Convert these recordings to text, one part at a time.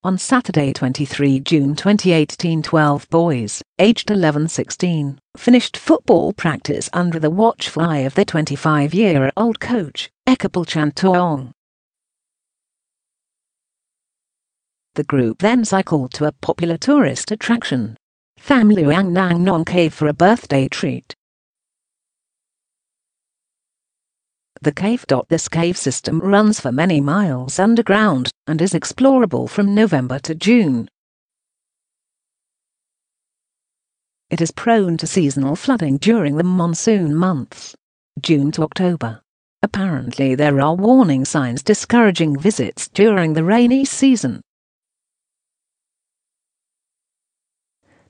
On Saturday 23 June 2018, 12 boys, aged 11-16, finished football practice under the watchful eye of their 25-year-old coach, Ekkapol Chantawong. The group then cycled to a popular tourist attraction, Tham Luang Nang Non cave, for a birthday treat. This cave system runs for many miles underground and is explorable from November to June. It is prone to seasonal flooding during the monsoon months, June to October. Apparently there are warning signs discouraging visits during the rainy season.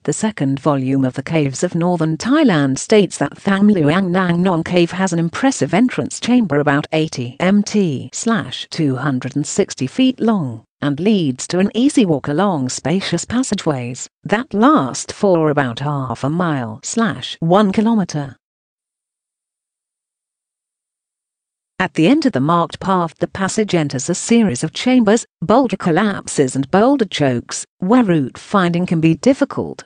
The second volume of the Caves of Northern Thailand states that Tham Luang Nang Non cave has an impressive entrance chamber about 80 mt/260 feet long, and leads to an easy walk along spacious passageways that last for about half a mile/1 kilometer. At the end of the marked path, the passage enters a series of chambers, boulder collapses and boulder chokes, where route finding can be difficult.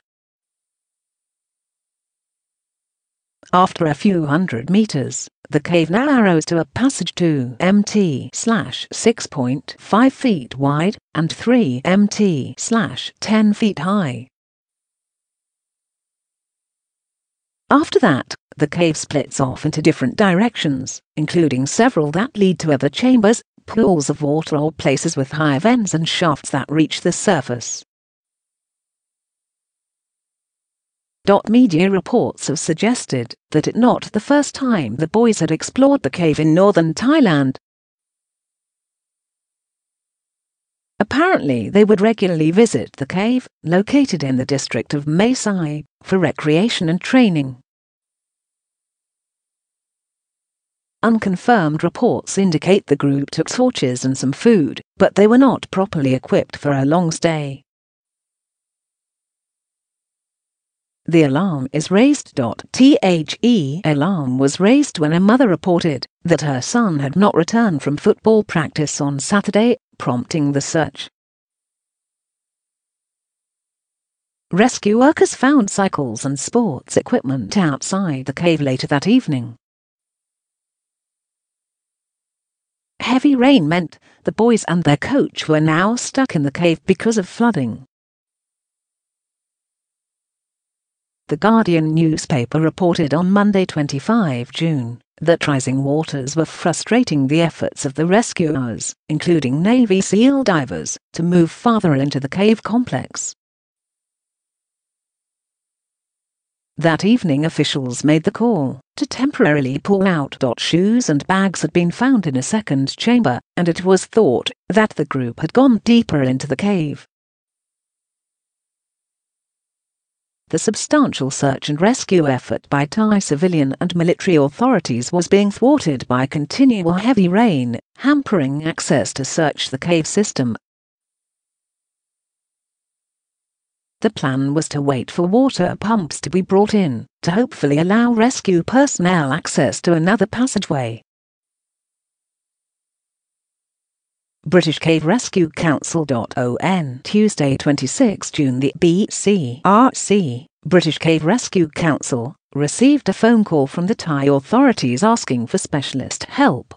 After a few hundred meters, the cave narrows to a passage 2 mt/6.5 feet wide and 3 mt/10 feet high. After that, the cave splits off into different directions, including several that lead to other chambers, pools of water or places with high avens and shafts that reach the surface. Media reports have suggested that it not the first time the boys had explored the cave in northern Thailand. Apparently they would regularly visit the cave, located in the district of Mae Sai, for recreation and training. Unconfirmed reports indicate the group took torches and some food, but they were not properly equipped for a long stay. The alarm is raised. The alarm was raised when a mother reported that her son had not returned from football practice on Saturday, prompting the search. Rescue workers found cycles and sports equipment outside the cave later that evening. Heavy rain meant the boys and their coach were now stuck in the cave because of flooding. The Guardian newspaper reported on Monday 25 June that rising waters were frustrating the efforts of the rescuers, including Navy SEAL divers, to move farther into the cave complex. That evening officials made the call to temporarily pull out. Shoes and bags had been found in a second chamber, and it was thought that the group had gone deeper into the cave. The substantial search and rescue effort by Thai civilian and military authorities was being thwarted by continual heavy rain, hampering access to search the cave system. The plan was to wait for water pumps to be brought in, to hopefully allow rescue personnel access to another passageway. British Cave Rescue Council. On Tuesday 26 June, the BCRC, British Cave Rescue Council, received a phone call from the Thai authorities asking for specialist help.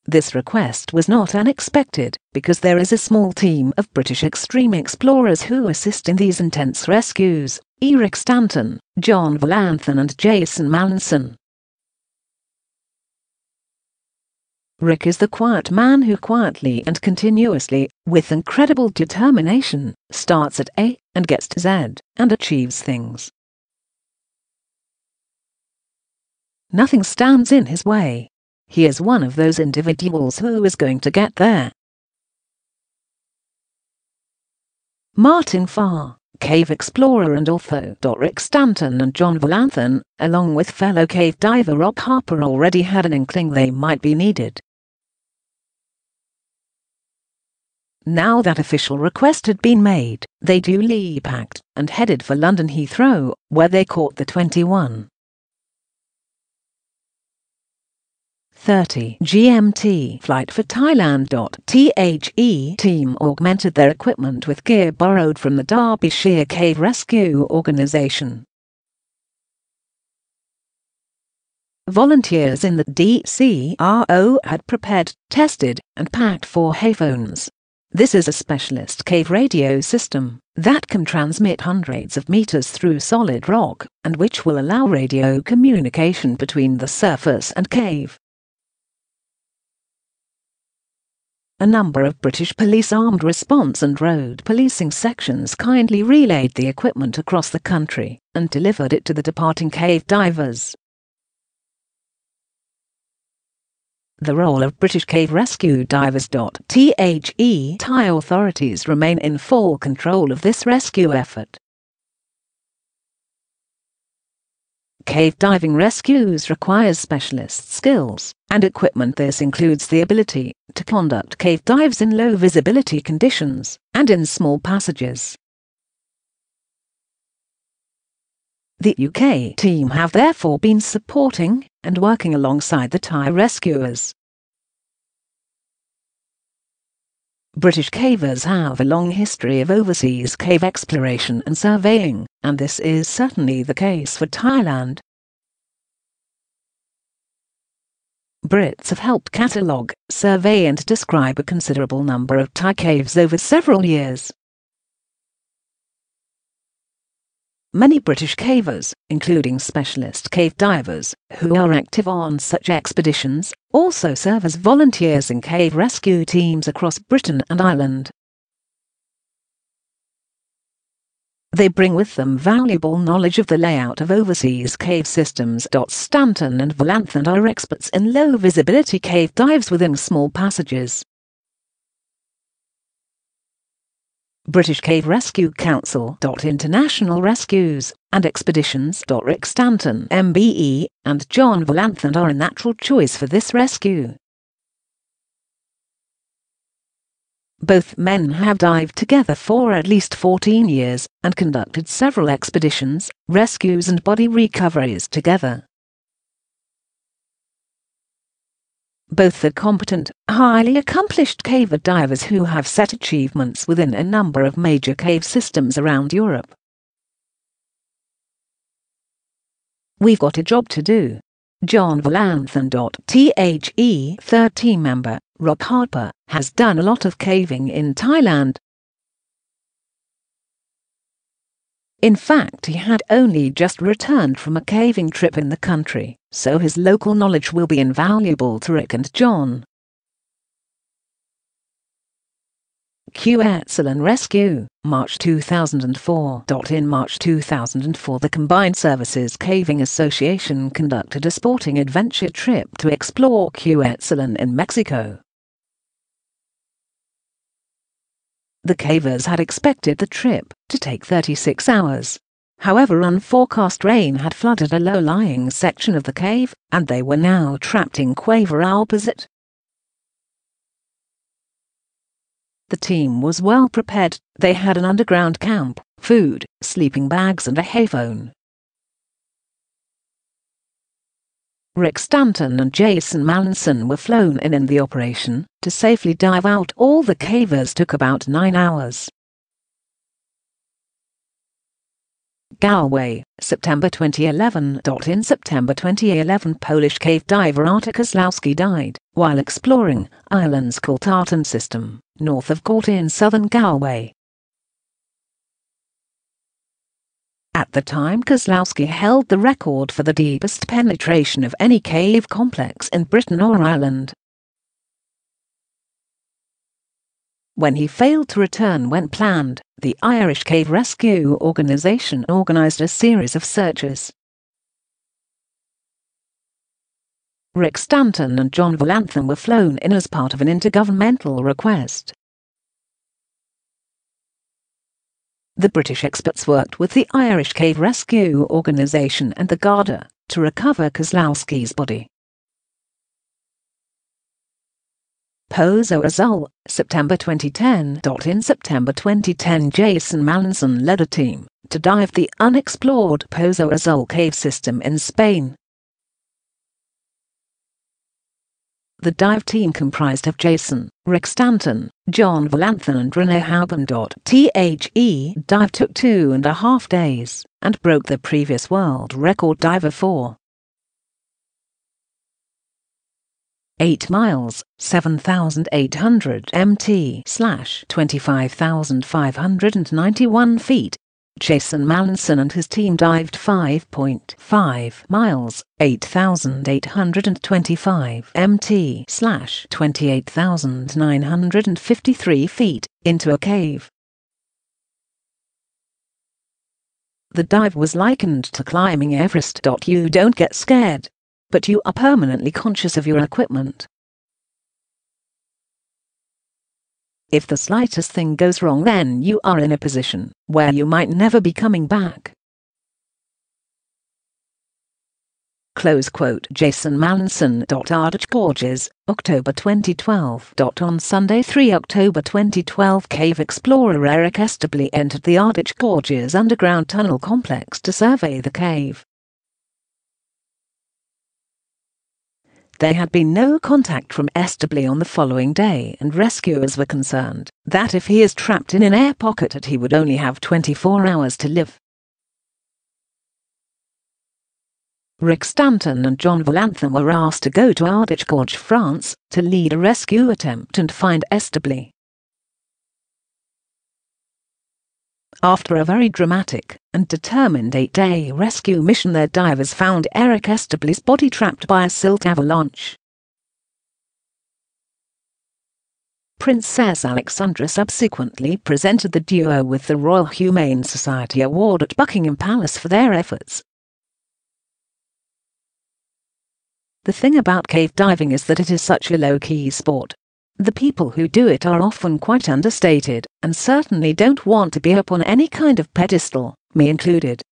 This request was not unexpected, because there is a small team of British extreme explorers who assist in these intense rescues: Eric Stanton, John Valanthan and Jason Mallinson. Rick is the quiet man who quietly and continuously, with incredible determination, starts at A and gets to Z, and achieves things. Nothing stands in his way. He is one of those individuals who is going to get there. Martin Farr, cave explorer and author. Rick Stanton and John Valanthan, along with fellow cave diver Rob Harper, already had an inkling they might be needed. Now that official request had been made, they duly packed and headed for London Heathrow, where they caught the 21. 30 GMT flight for Thailand. The team augmented their equipment with gear borrowed from the Derbyshire Cave Rescue organisation. Volunteers in the DCRO had prepared, tested, and packed 4 hayphones. This is a specialist cave radio system that can transmit hundreds of meters through solid rock, and which will allow radio communication between the surface and cave. A number of British police armed response and road policing sections kindly relayed the equipment across the country and delivered it to the departing cave divers. The role of British cave rescue divers. The Thai authorities remain in full control of this rescue effort. Cave diving rescues requires specialist skills and equipment. This includes the ability to conduct cave dives in low visibility conditions and in small passages. The UK team have therefore been supporting and working alongside the Thai rescuers. British cavers have a long history of overseas cave exploration and surveying, and this is certainly the case for Thailand. Brits have helped catalogue, survey and describe a considerable number of Thai caves over several years. Many British cavers, including specialist cave divers, who are active on such expeditions, also serve as volunteers in cave rescue teams across Britain and Ireland. They bring with them valuable knowledge of the layout of overseas cave systems. Stanton and Volanthan are experts in low-visibility cave dives within small passages. British Cave Rescue Council. International Rescues and Expeditions. Rick Stanton, MBE, and John Volanthan are a natural choice for this rescue. Both men have dived together for at least 14 years and conducted several expeditions, rescues and body recoveries together. Both are competent, highly accomplished cave divers who have set achievements within a number of major cave systems around Europe. We've got a job to do. John Volanthan. The third team member, Rob Harper, has done a lot of caving in Thailand. In fact, he had only just returned from a caving trip in the country, so his local knowledge will be invaluable to Rick and John. Ekkapol Rescue, March 2004. In March 2004, the Combined Services Caving Association conducted a sporting adventure trip to explore Ekkapol in Mexico. The cavers had expected the trip to take 36 hours. However, unforecast rain had flooded a low-lying section of the cave, and they were now trapped in quaver opposite. The team was well prepared. They had an underground camp, food, sleeping bags and a hayphone. Rick Stanton and Jason Mallinson were flown in the operation. To safely dive out all the cavers took about 9 hours. Galway, September 2011. In September 2011, Polish cave diver Artur Kozlowski died while exploring Ireland's Coulterton system, north of Court in southern Galway. At the time, Kozlowski held the record for the deepest penetration of any cave complex in Britain or Ireland. When he failed to return when planned, the Irish Cave Rescue organisation organised a series of searches. Rick Stanton and John Volanthan were flown in as part of an intergovernmental request. The British experts worked with the Irish Cave Rescue organisation and the Garda to recover Kozlowski's body. Pozo Azul, September 2010. In September 2010, Jason Mallinson led a team to dive the unexplored Pozo Azul cave system in Spain. The dive team comprised of Jason, Rick Stanton, John Valanthan and Renee Hauben. The dive took 2.5 days and broke the previous world record dive of 8 miles, 7,800 mt/25,591 feet. Jason Mallinson and his team dived 5.5 miles, 8,825 mt/28,953 feet, into a cave. The dive was likened to climbing Everest. You don't get scared, but you are permanently conscious of your equipment. If the slightest thing goes wrong, then you are in a position where you might never be coming back. Close quote. Jason Mallinson. Ardich Gorges, October 2012. On Sunday 3 October 2012, cave explorer Eric Establey entered the Ardich Gorges underground tunnel complex to survey the cave. There had been no contact from Establey on the following day, and rescuers were concerned that if he is trapped in an air pocket that he would only have 24 hours to live. Rick Stanton and John Valanthan were asked to go to Ardich Gorge, France, to lead a rescue attempt and find Establey. After a very dramatic and determined 8-day rescue mission, their divers found Eric Establey's body trapped by a silt avalanche. Princess Alexandra subsequently presented the duo with the Royal Humane Society Award at Buckingham Palace for their efforts. The thing about cave diving is that it is such a low-key sport. The people who do it are often quite understated, and certainly don't want to be up on any kind of pedestal, me included.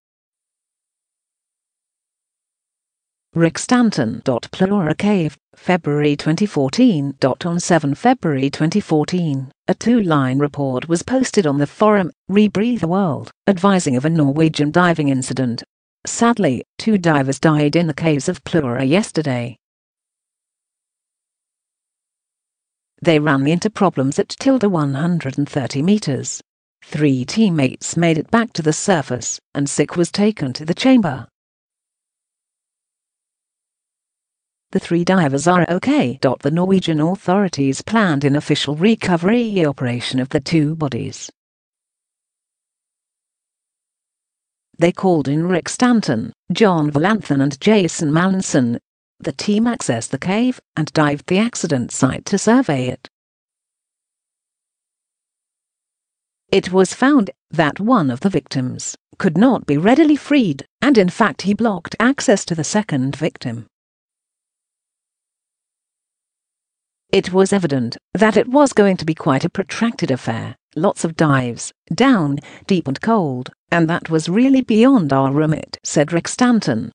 Rick Stanton. Plura Cave, February 2014. On 7 February 2014, a 2-line report was posted on the forum, Rebreathe the World, advising of a Norwegian diving incident. Sadly, 2 divers died in the caves of Plura yesterday. They ran into problems at 130 meters. 3 teammates made it back to the surface, and 6 was taken to the chamber. The 3 divers are okay. The Norwegian authorities planned an official recovery operation of the 2 bodies. They called in Rick Stanton, John Valanthan and Jason Mallinson. The team accessed the cave and dived the accident site to survey it. It was found that one of the victims could not be readily freed, and in fact he blocked access to the second victim. It was evident that it was going to be quite a protracted affair, lots of dives, down, deep and cold, and that was really beyond our remit, said Rick Stanton.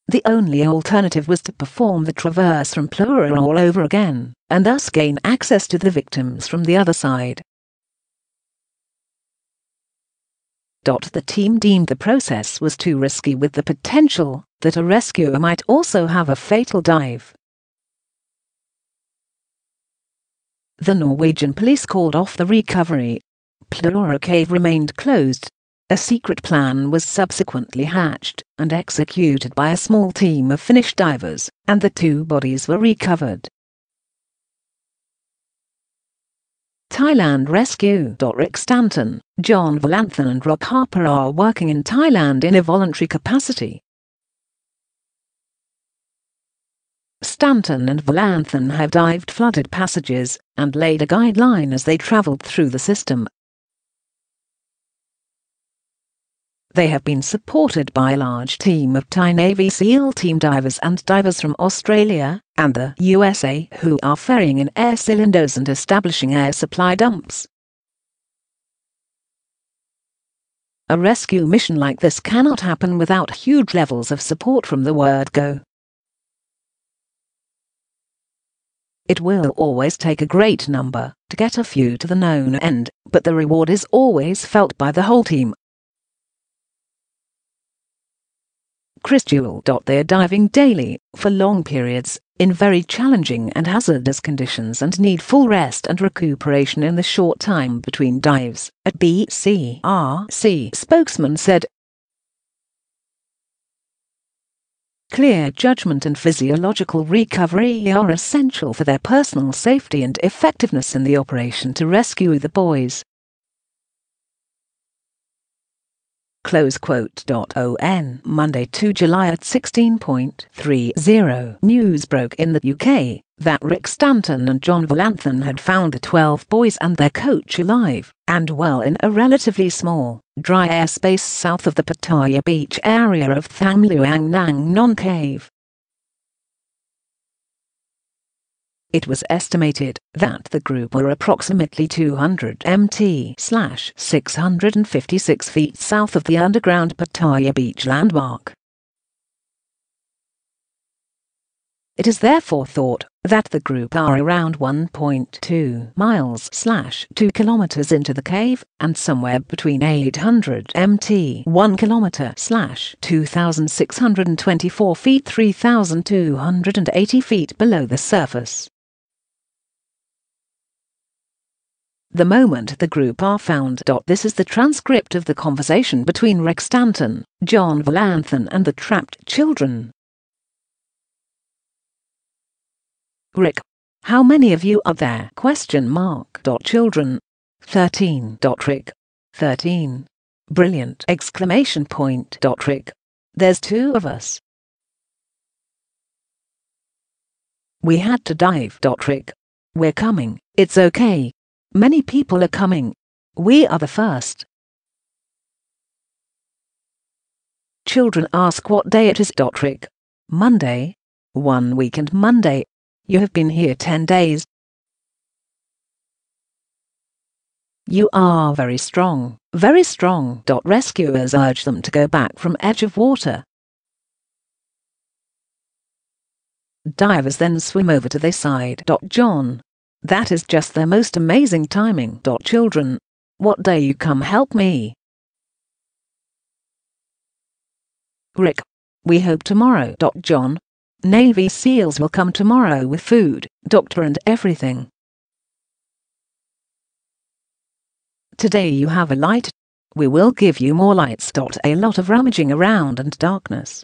The only alternative was to perform the traverse from Plura all over again, and thus gain access to the victims from the other side. The team deemed the process was too risky, with the potential that a rescuer might also have a fatal dive. The Norwegian police called off the recovery. Plura Cave remained closed. A secret plan was subsequently hatched and executed by a small team of Finnish divers, and the 2 bodies were recovered. Thailand Rescue. Rick Stanton, John Valanthan and Rob Harper are working in Thailand in a voluntary capacity. Stanton and Valanthan have dived flooded passages and laid a guideline as they travelled through the system. They have been supported by a large team of Thai Navy SEAL team divers and divers from Australia and the USA who are ferrying in air cylinders and establishing air supply dumps. A rescue mission like this cannot happen without huge levels of support from the word go. It will always take a great number to get a few to the known end, but the reward is always felt by the whole team. Christual. They are diving daily, for long periods, in very challenging and hazardous conditions and need full rest and recuperation in the short time between dives, a BCRC spokesman said. Clear judgment and physiological recovery are essential for their personal safety and effectiveness in the operation to rescue the boys. Close quote. On Monday 2 July at 16:30, news broke in the UK that Rick Stanton and John Valanthan had found the 12 boys and their coach alive and well in a relatively small, dry airspace south of the Pattaya beach area of Tham Luang Nang Non cave. It was estimated that the group were approximately 200 mt/656 feet south of the underground Pattaya beach landmark. It is therefore thought that the group are around 1.2 miles/2 kilometers into the cave and somewhere between 800 mt (1 kilometer/2,624 feet 3,280 feet) below the surface. The moment the group are found. This is the transcript of the conversation between Rick Stanton, John Valanthan and the trapped children. Rick: how many of you are there? Children: 13. Rick: 13. Brilliant! Rick: there's 2 of us. We had to dive. Rick: we're coming, it's okay. Many people are coming. We are the first. Children ask what day it is. Rick: Monday. 1 weekend Monday. You have been here 10 days. You are very strong, very strong. Rescuers urge them to go back from edge of water. Divers then swim over to their side. John: that is just their most amazing timing. Children: what day you come help me? Rick: we hope tomorrow. John: Navy SEALs will come tomorrow with food, doctor and everything. Today you have a light. We will give you more lights. A lot of rummaging around and darkness.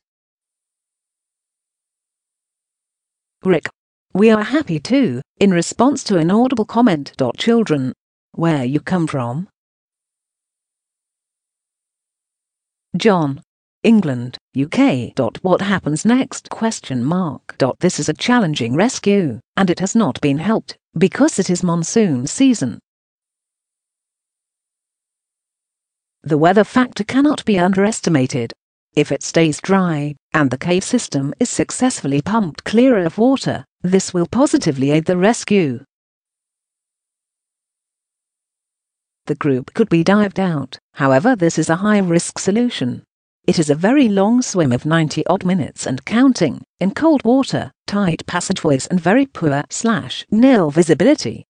Rick: we are happy too, in response to an audible comment. Children: where you come from? John: England, UK. What happens next? This is a challenging rescue, and it has not been helped, because it is monsoon season. The weather factor cannot be underestimated. If it stays dry, and the cave system is successfully pumped clear of water, this will positively aid the rescue. The group could be dived out, however this is a high-risk solution. It is a very long swim of 90-odd minutes and counting, in cold water, tight passageways and very poor/nil visibility.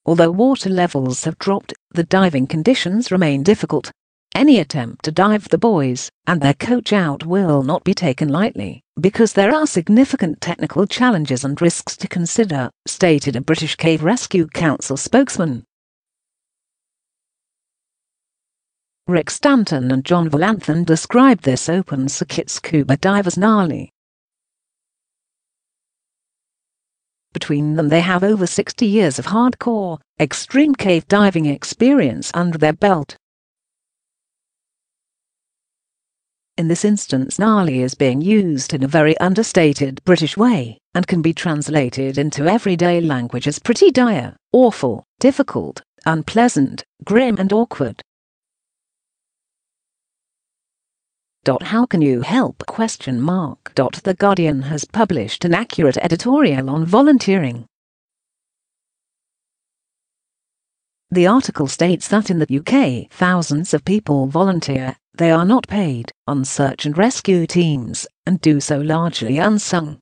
Although water levels have dropped, the diving conditions remain difficult. Any attempt to dive the boys and their coach out will not be taken lightly, because there are significant technical challenges and risks to consider, stated a British Cave Rescue Council spokesman. Rick Stanton and John Valanthan described this open circuit scuba dive as gnarly. Between them they have over 60 years of hardcore, extreme cave diving experience under their belt. In this instance, gnarly is being used in a very understated British way, and can be translated into everyday language as pretty dire, awful, difficult, unpleasant, grim and awkward. How can you help? The Guardian has published an accurate editorial on volunteering. The article states that in the UK, thousands of people volunteer. They are not paid, on search and rescue teams, and do so largely unsung.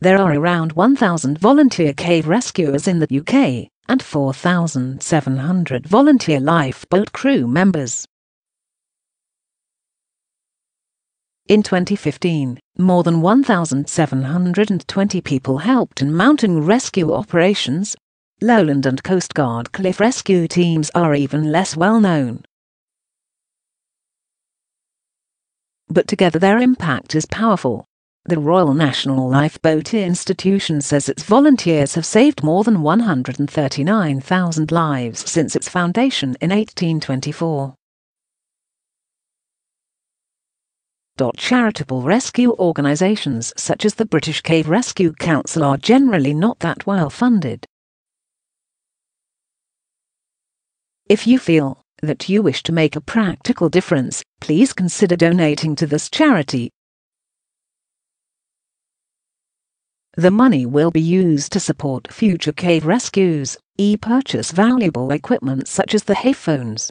There are around 1,000 volunteer cave rescuers in the UK, and 4,700 volunteer lifeboat crew members. In 2015, more than 1,720 people helped in mountain rescue operations. Lowland and Coast Guard cliff rescue teams are even less well known. But together their impact is powerful. The Royal National Lifeboat Institution says its volunteers have saved more than 139,000 lives since its foundation in 1824. Charitable rescue organisations such as the British Cave Rescue Council are generally not that well funded. If you feel that you wish to make a practical difference, please consider donating to this charity. The money will be used to support future cave rescues, purchase valuable equipment such as the hayphones,